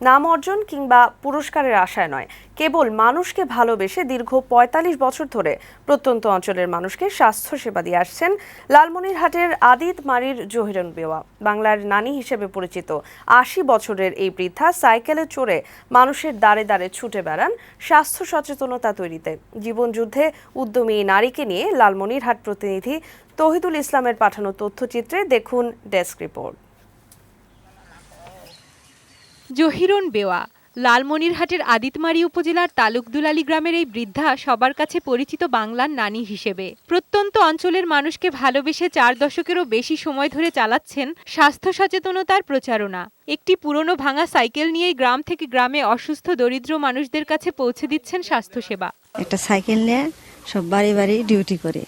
নাম অর্জন কিংবা পুরস্কারের আশায় নয়, কেবল মানুষকে ভালোবেসে দীর্ঘ ৪৫ বছর ধরে প্রত্যন্ত অঞ্চলের মানুষকে স্বাস্থ্যসেবা দিয়ে আসছেন লালমনিরহাটের আদিতমারির জহিরন বেওয়া। বাংলার নানী হিসেবে পরিচিত ৮০ বছরের এই বৃদ্ধা সাইকেলে চড়ে মানুষের দাঁড়ে দাঁড়ে ছুটে বেড়ান স্বাস্থ্য সচেতনতা তৈরিতে। জীবনযুদ্ধে উদ্যমী এই নারীকে নিয়ে লালমনিরহাট প্রতিনিধি তৌহিদুল ইসলামের পাঠানো তথ্যচিত্রে দেখুন ডেস্ক রিপোর্ট। জহিরন বেওয়া লালমনিরহাটের আদিতমারি উপজেলার তালুকদুলালী গ্রামের এই বৃদ্ধা সবার কাছে পরিচিত বাংলার নানী হিসেবে। প্রত্যন্ত অঞ্চলের মানুষকে ভালোবেসে ৪ দশকেরও বেশি সময় ধরে চালাচ্ছেন স্বাস্থ্য সচেতনতার প্রচারণা। একটি পুরনো ভাঙা সাইকেল নিয়েই গ্রাম থেকে গ্রামে অসুস্থ দরিদ্র মানুষদের কাছে পৌঁছে দিচ্ছেন স্বাস্থ্যসেবা। একটা সাইকেল নিয়ে সব বাড়ি বাড়ি ডিউটি করে,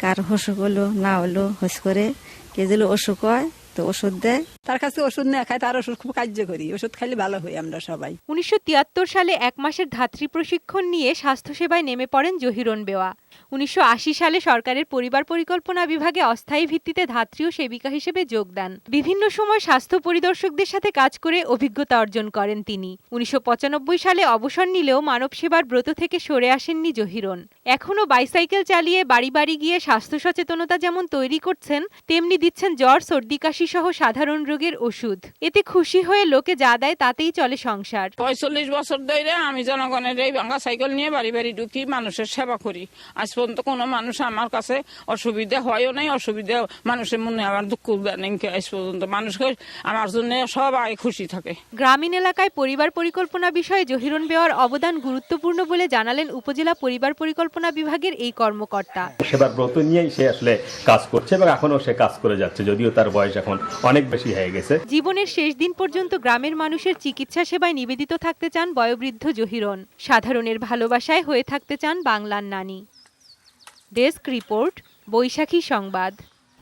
কার অসুখ হলো না হলো হোস করে, কে যেন অসুখ হয় তো ওষুধ দেয়, তার কাছে ওষুধ না খায়, তার ওষুধ খুব কার্যকরী, ওষুধ খাইলে ভালো হই আমরা সবাই। ১৯৭৩ সালে ১ মাসের ধাত্রী প্রশিক্ষণ নিয়ে স্বাস্থ্যসেবায় নেমে পড়েন জহিরন বেওয়া। ১৯৮০ সালে সরকারের পরিবার পরিকল্পনা বিভাগে অস্থায়ী ভিত্তিতে ধাত্রী ও সেবিকা হিসেবে যোগ দেন। বিভিন্ন সময় স্বাস্থ্য পরিদর্শকদের সাথে কাজ করে অভিজ্ঞতা অর্জন করেন তিনি। ১৯৯৫ সালে অবসর নিলেও মানব সেবার ব্রত থেকে সরে আসেননি জহিরন। এখনও বাইসাইকেল চালিয়ে বাড়ি বাড়ি গিয়ে স্বাস্থ্য সচেতনতা যেমন তৈরি করছেন, তেমনি দিচ্ছেন জ্বর, সর্দি, কাশি সহ সাধারণ রোগের ওষুধ। এতে খুশি হয়ে লোকে যা দেয় তাতেই চলে সংসার। ৪৫ বছর ধরে আমি জনগণের এই ভাঙা সাইকেল নিয়ে বাড়ি বাড়ি ঢুকি, মানুষের সেবা করি। আজ পর্যন্ত কোনো মানুষ আমার কাছে অসুবিধা হয়ও নাই, অসুবিধা মানুষের মনে আমার দুঃখ নেই। আজ পর্যন্ত মানুষকে আমার জন্য সবাই খুশি থাকে। গ্রামীণ এলাকায় পরিবার পরিকল্পনা বিষয়ে জহিরন বেওয়ার অবদান গুরুত্বপূর্ণ বলে জানালেন উপজেলা পরিবার পরিকল্পনা বিভাগের এই কর্মকর্তা। সেবার ব্রত নিয়েই সে আসলে কাজ করছে এবং এখনো সে কাজ করে যাচ্ছে, যদিও তার বয়স এখন অনেক বেশি হয়ে গেছে। জীবনের শেষ দিন পর্যন্ত গ্রামের মানুষের চিকিৎসা সেবায় নিবেদিত থাকতে চান বয়োবৃদ্ধ জহিরন। সাধারণের ভালোবাসায় হয়ে থাকতে চান বাংলার নানী। ডেস্ক রিপোর্ট, বৈশাখী সংবাদ।